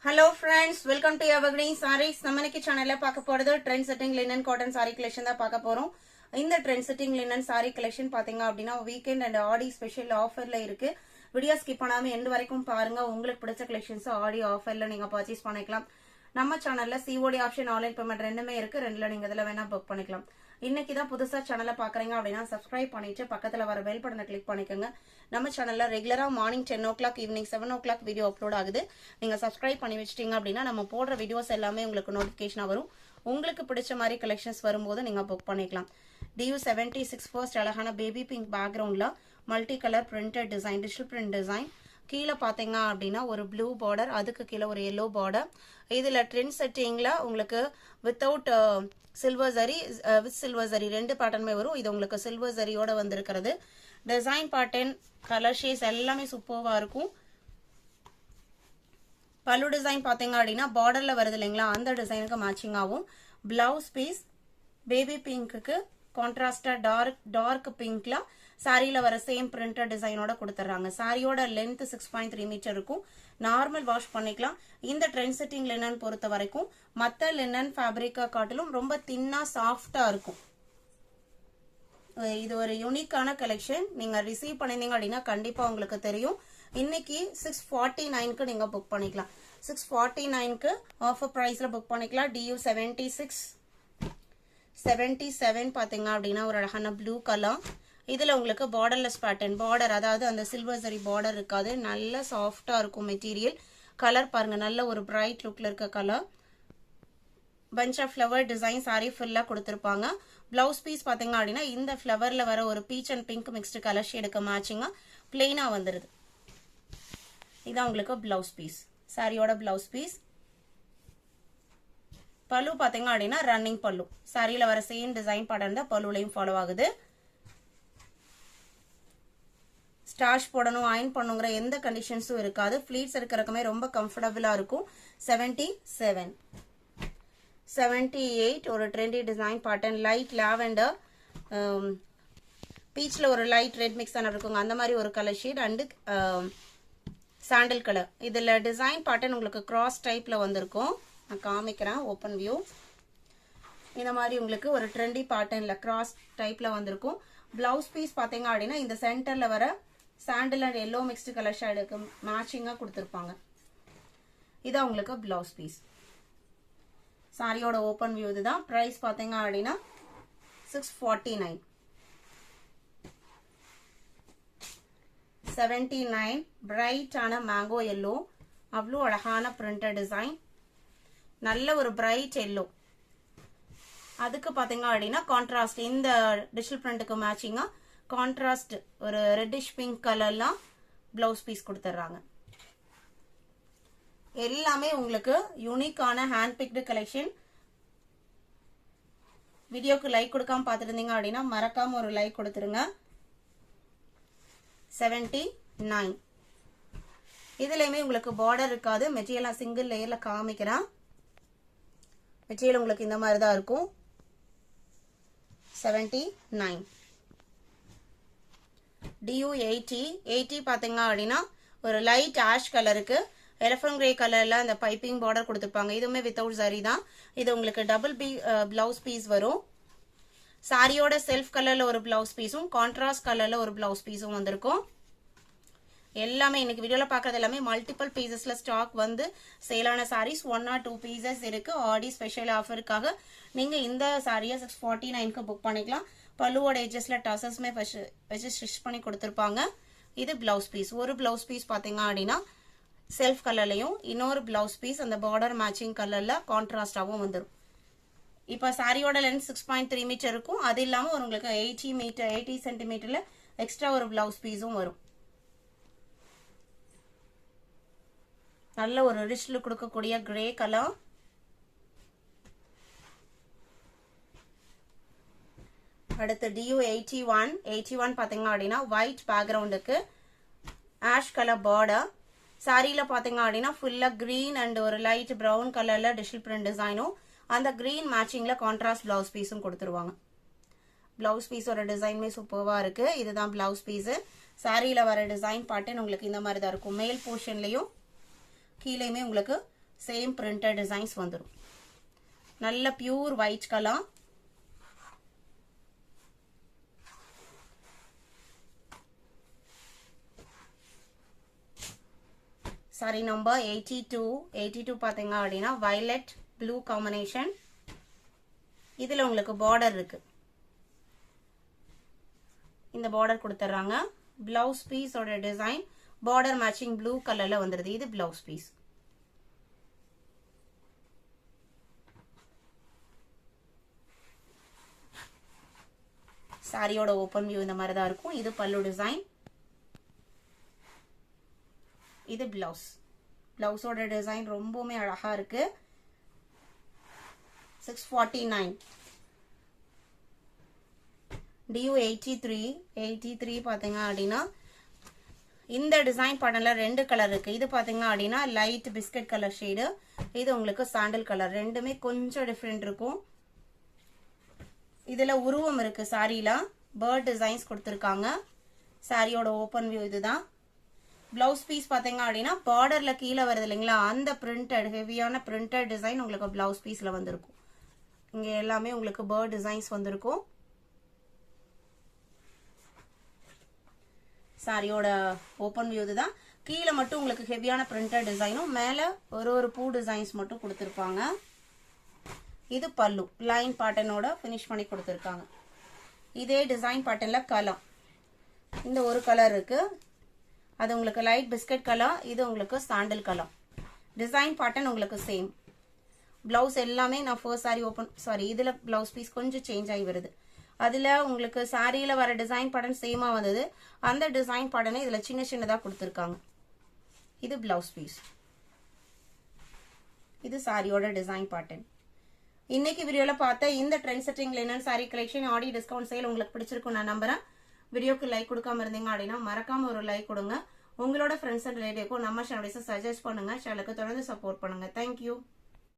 Hello friends, welcome to Evergreen Sarees. நம்ம இன்னைக்கு சேனல்ல பார்க்க போறது trend setting linen cotton saree collection தான் பார்க்க போறோம். இந்த trend setting linen saree collection பாத்தீங்க அப்படினா வீக்கெண்ட் அண்ட் ஆடி ஸ்பெஷல் ஆஃபர்ல இருக்கு. வீடியோ ஸ்கிப் பண்ணாம எண்ட் வரைக்கும் பாருங்க. உங்களுக்கு பிடிச்ச கலெக்ஷன்ஸ் ஆடி ஆஃபர்ல நீங்க பர்ச்சேஸ் பண்ணிக்கலாம். நம்ம சேனல்ல COD ஆப்ஷன் ஆன்லைன் பேமெண்ட் ரெண்டுமே இருக்கு. ரெண்டுல நீங்க இதல வேணா புக் பண்ணிக்கலாம். இன்னைக்கு தான் புதுசா சேனலை பாக்குறீங்க அப்படினா Subscribe பண்ணிட்டு பக்கத்துல வர பெல் பட்டனை கிளிக் பண்ணிக்கோங்க. நம்ம சேனல்ல ரெகுலரா morning 10 o'clock evening 7 o'clock video upload ஆகுது. நீங்க Subscribe பண்ணி வச்சிட்டீங்க அப்படினா நம்ம போடுற வீடியோஸ் எல்லாமே உங்களுக்கு நோட்டிபிகேஷனா வரும். உங்களுக்கு பிடிச்ச மாதிரி கலெக்ஷன்ஸ் வரும்போது நீங்க புக் பண்ணிக்கலாம். DU76 ஃபர்ஸ்ட் அழகான பேபி பிங்க் பேக்ரவுண்ட்ல multi colour printed design, digital print design. கீழே பாத்தீங்க அப்படின்னா ஒரு ப்ளூ பார்டர், அதுக்கு கீழே ஒரு எல்லோ பார்டர். இதுல ட்ரெண்ட் செட்டிங்ல உங்களுக்கு without silver zari with silver zari ரெண்டு பேட்டர்னுமே வரும். இது உங்களுக்கு சில்வர் ஜரியோட வந்திருக்கிறது. டிசைன் பேட்டர்ன், கலர் ஷேட்ஸ் எல்லாமே சூப்பர்வா இருக்கும். பல்லு டிசைன் பாத்தீங்க அப்படின்னா பார்டர்ல வருது இல்லைங்களா, அந்த டிசைனுக்கு மேட்சிங் ஆகும். பிளவுஸ் பீஸ் பேபி பிங்க்கு கான்ட்ராஸ்டா டார்க் பிங்க்ல சாரியில வர சேம் பிரிண்டட் டிசைனோட கொடுத்துறாங்க. சாரியோட லென்த் 6.3 மீட்டர் இருக்கும். நார்மல் வாஷ் பண்ணிக்கலாம். இந்த ட்ரெண்ட் செட்டிங் லினன் பொறுத்த வரைக்கும் மத்த லினன் ஃபேப்ரிக்கா காட்டிலும் ரொம்ப தின்னா சாஃப்டா இருக்கும். இது ஒரு யூனிக்கான கலெக்ஷன். நீங்க ரிசீவ் பண்ணிருந்தீங்க அப்படின்னா கண்டிப்பா உங்களுக்கு தெரியும். இன்னைக்கு 649க்கு நீங்க புக் பண்ணிக்கலாம். 649க்கு ஆஃபர் பிரைஸ்ல புக் பண்ணிக்கலாம். DU76 77 பாத்தீங்க அப்படின்னா ஒரு அழகான ப்ளூ கலர். இதுல உங்களுக்கு பார்டர்லெஸ் பேட்டர்ன், பார்டர் அதாவது அந்த சில்வர் ஜரி பார்டர் இருக்காது. நல்ல சாஃப்டா இருக்கும் மெட்டீரியல். கலர் பாருங்க, நல்ல ஒரு பிரைட் லுக்ல இருக்க colour. Punch of flower design sari ஃபுல்லா கொடுத்திருப்பாங்க. பிளவுஸ் பீஸ் பாத்தீங்க அப்படின்னா இந்த ஃப்ளவர்ல வர ஒரு peach and pink mixed colour ஷேடுக்கு மேட்சிங்கா பிளெயினா வந்துருது. இதான் உங்களுக்கு பிளவுஸ் பீஸ், சாரியோட பிளவுஸ் பீஸ். பல்லு பாத்தீங்க அப்படின்னா ரன்னிங் பல்லு. சாரியில வர சேம் டிசைன் பேட்டர்ன் தான் பல்லுலையும் ஃபாலோ ஆகுது. ஸ்டார்ச் போடணும், அயன் பண்ணுங்கிற எந்த கண்டிஷன்ஸும் இருக்காது. ஃபிளீட்ஸ் இருக்கிறதுக்குமே ரொம்ப கம்ஃபர்டபுளா இருக்கும். 77 78 ஒரு trendy design pattern, light lavender பீச்ல ஒரு லைட் ரெட் மிக்ஸ் ஆன இருக்குங்க, அந்த மாதிரி ஒரு colour shade and sandal colour. இதுல டிசைன் பேட்டர்ன் உங்களுக்கு கிராஸ் டைப்ல வந்திருக்கும். நான் காமிக்கிறேன் ஓப்பன் வியூ. இந்த மாதிரி உங்களுக்கு ஒரு ட்ரெண்டி பேட்டர்ன்ல கிராஸ் டைப்ல வந்திருக்கும். பிளவுஸ் பீஸ் பாத்தீங்க அப்படின்னா இந்த சென்டர்ல வர sandal and yellow mixed colour ஷேடுக்கு மேட்சிங்கா கொடுத்திருப்பாங்க. இதான் உங்களுக்கு பிளவுஸ் பீஸ். சாரியோட ஓப்பன் வியூ இதுதான். பிரைஸ் பாத்தீங்க அப்படின்னா 649 79 பிரைட்டான மேங்கோ எல்லோ, அவ்வளோ அழகான பிரிண்டட் டிசைன், நல்ல ஒரு பிரைட் எல்லோ. அதுக்கு பாத்தீங்க அப்படின்னா கான்ட்ராஸ்ட் இந்த டிஜிட்டல் பிரிண்ட்டுக்கு மேட்சிங்கா கான்ட்ராஸ்ட் ஒரு ரெட்டிஷ் பிங்க் கலர்லாம் பிளவுஸ் பீஸ் கொடுத்துறாங்க. எல்லாமே உங்களுக்கு யூனிக்கான ஹேண்ட் பிக்டு கலெக்ஷன். வீடியோக்கு லைக் கொடுக்காம பார்த்துட்டு இருந்தீங்க அப்படின்னா மறக்காம ஒரு லைக் கொடுத்துருங்க. 79 இதுலயுமே உங்களுக்கு பார்டர் இருக்காது. மெட்டீரியல் சிங்கிள் லேயர்ல காமிக்கிறேன். மெட்டீரியல் உங்களுக்கு இந்த மாதிரி தான் இருக்கும். 79 DU80 பாத்தீங்க அப்படின்னா ஒரு லைட் ஆஷ் கலருக்கு எலஃபண்ட் கிரே கலர்ல அந்த பைப்பிங் பார்டர் கொடுத்துருப்பாங்க. இதுவுமே வித்தவுட் சரி தான். இது உங்களுக்கு டபுள் பிளவுஸ் பீஸ் வரும். சாரியோட செல்ஃப் கலர்ல ஒரு பிளவுஸ் பீஸும் கான்ட்ராஸ்ட் கலர்ல ஒரு பிளவுஸ் பீஸும் வந்திருக்கும். எல்லாமே இன்னைக்கு வீடியோல பாக்குறது எல்லாமே மல்டிபிள் பீசஸ்ல ஸ்டாக் வந்து சேலான சாரீஸ் 1 or 2 பீசஸ் இருக்கு. ஆடி ஸ்பெஷல் ஆஃபருக்காக நீங்க இந்த சாரியை 649க்கு புக் பண்ணிக்கலாம். பல்லுவோட எஜஸ்ல டசஸ்மே வச்சு ஸ்டிச் பண்ணி கொடுத்துருப்பாங்க. இது பிளவுஸ் பீஸ். ஒரு பிளவுஸ் பீஸ் பாத்தீங்க அப்படின்னா செல்ஃப் கலர்லயும், இன்னொரு பிளவுஸ் பீஸ் அந்த பார்டர் மேட்சிங் கலர்ல கான்ட்ராஸ்டாவும் வந்துடும். இப்ப சாரியோட லென்த் 6.3 மீட்டர் இருக்கும். அது இல்லாம உங்களுக்கு 80 சென்டிமீட்டர்ல எக்ஸ்ட்ரா ஒரு பிளவுஸ் பீஸும் வரும். நல்ல ஒரு ரிச் லுக் கொடுக்கக்கூடிய கிரே கலர். அடுத்து DU81 பாத்தீங்க அப்படின்னா ஒயிட் பேக்ரவுண்டுக்கு ஆஷ் கலர் பார்டர். சாரியில பாத்தீங்க அப்படின்னா ஃபுல்லா கிரீன் அண்ட் ஒரு லைட் பிரவுன் கலர்ல டிஜிட்டல் பிரிண்ட் டிசைனும் அந்த கிரீன் மேட்சிங்ல கான்ட்ராஸ்ட் பிளவுஸ் பீஸும் கொடுத்துருவாங்க. பிளவுஸ் பீஸ் ஒரு டிசைனுமே சூப்பர்வா இருக்கு. இதுதான் பிளவுஸ் பீஸ். சாரியில வர டிசைன் பேட்டர்ன் உங்களுக்கு இந்த மாதிரி தான் இருக்கும். மேல் போர்ஷன்லயும் கீழேயுமே உங்களுக்கு சேம் பிரிண்டட் டிசைன்ஸ் வந்துடும். நல்ல pure white colour. Sorry number 82 பாத்தீங்க அப்படின்னா வயலட் ப்ளூ காம்பினேஷன். இதுல உங்களுக்கு பார்டர் இருக்கு. இந்த பார்டர் கொடுத்துறாங்க. பிளவுஸ் பீஸோட டிசைன் பார்டர் மேட்சிங் ப்ளூ கலர்ல வந்துருது. இது பிளவுஸ் பீஸ். சாரியோட ஓபன் வியூ இந்த மாதிரி தான் இருக்கும். இது பல்லு டிசைன். இது பிளவுஸ். பிளவுஸோட டிசைன் ரொம்பவுமே அழகா இருக்கு. 649. டியூ 83 பாத்தீங்க அப்படின்னா இந்த டிசைன் பேட்டர்ன்ல ரெண்டு கலர் இருக்கு. இது பாத்தீங்க அப்படின்னா லைட் பிஸ்கட் கலர் ஷேடு. இது உங்களுக்கு சாண்டல் கலர். ரெண்டுமே கொஞ்சம் டிஃபரெண்ட் இருக்கும். இதுல உருவம் இருக்கு. சாரியில பேர்ட் டிசைன்ஸ் கொடுத்துருக்காங்க. சாரியோட ஓபன் வியூ இதுதான். பிளவுஸ் பீஸ் பாத்தீங்க அப்படின்னா பார்டர்ல கீழே வருது இல்லைங்களா, அந்த பிரிண்டட் ஹெவியான பிரிண்டட் டிசைன் உங்களுக்கு பிளவுஸ் பீஸ்ல வந்திருக்கும். இங்க எல்லாமே உங்களுக்கு பேர்ட் டிசைன்ஸ் வந்திருக்கும். சாரியோட ஓபன் வியூ இதுதான். கீழே மட்டும் உங்களுக்கு ஹெவியான பிரிண்டட் டிசைனும் மேல ஒரு பூ டிசைன்ஸ் மட்டும் கொடுத்துருப்பாங்க. இது பல்லு லைன் பேட்டர்னோட பினிஷ் பண்ணி கொடுத்துருக்காங்க. இதே டிசைன் பேட்டர்ன்ல கலர் இந்த ஒரு கலர் இருக்கு. அது உங்களுக்கு லைட் பிஸ்கட் கலர். இது உங்களுக்கு சாண்டல் கலர். டிசைன் பேட்டர்ன் உங்களுக்கு சேம். பிளவுஸ் எல்லாமே நான் ஃபர்ஸ்ட் சாரி இதுல பிளவுஸ் பீஸ் கொஞ்சம் சேஞ்ச் ஆகி வருது. அதுல உங்களுக்கு சாரியில வர டிசைன் பேட்டர்ன் சேமா வந்தது. அந்த டிசைன் பேட்டர்னை இதுல சின்ன சின்னதா கொடுத்துருக்காங்க. இது பிளவுஸ் பீஸ். இது சாரியோட டிசைன் பேட்டர்ன். இன்னைக்கு வீடியோல பார்த்த இந்த trend setting linen sorry collection ஆடி டிஸ்கவுண்ட் சேல் உங்களுக்கு பிடிச்சிருக்கும் நான் நம்புறேன். வீடியோக்கு லைக் கொடுக்காம இருந்தீங்க அப்படின்னா மறக்காம ஒரு லைக் கொடுங்க. உங்களோட ஃப்ரெண்ட்ஸ் அண்ட் ரிலேட்டிவ்க்கும் நம்ம சேனலை சஜஸ்ட் பண்ணுங்க. சேனலுக்கு தொடர்ந்து சப்போர்ட் பண்ணுங்க. தேங்க்யூ.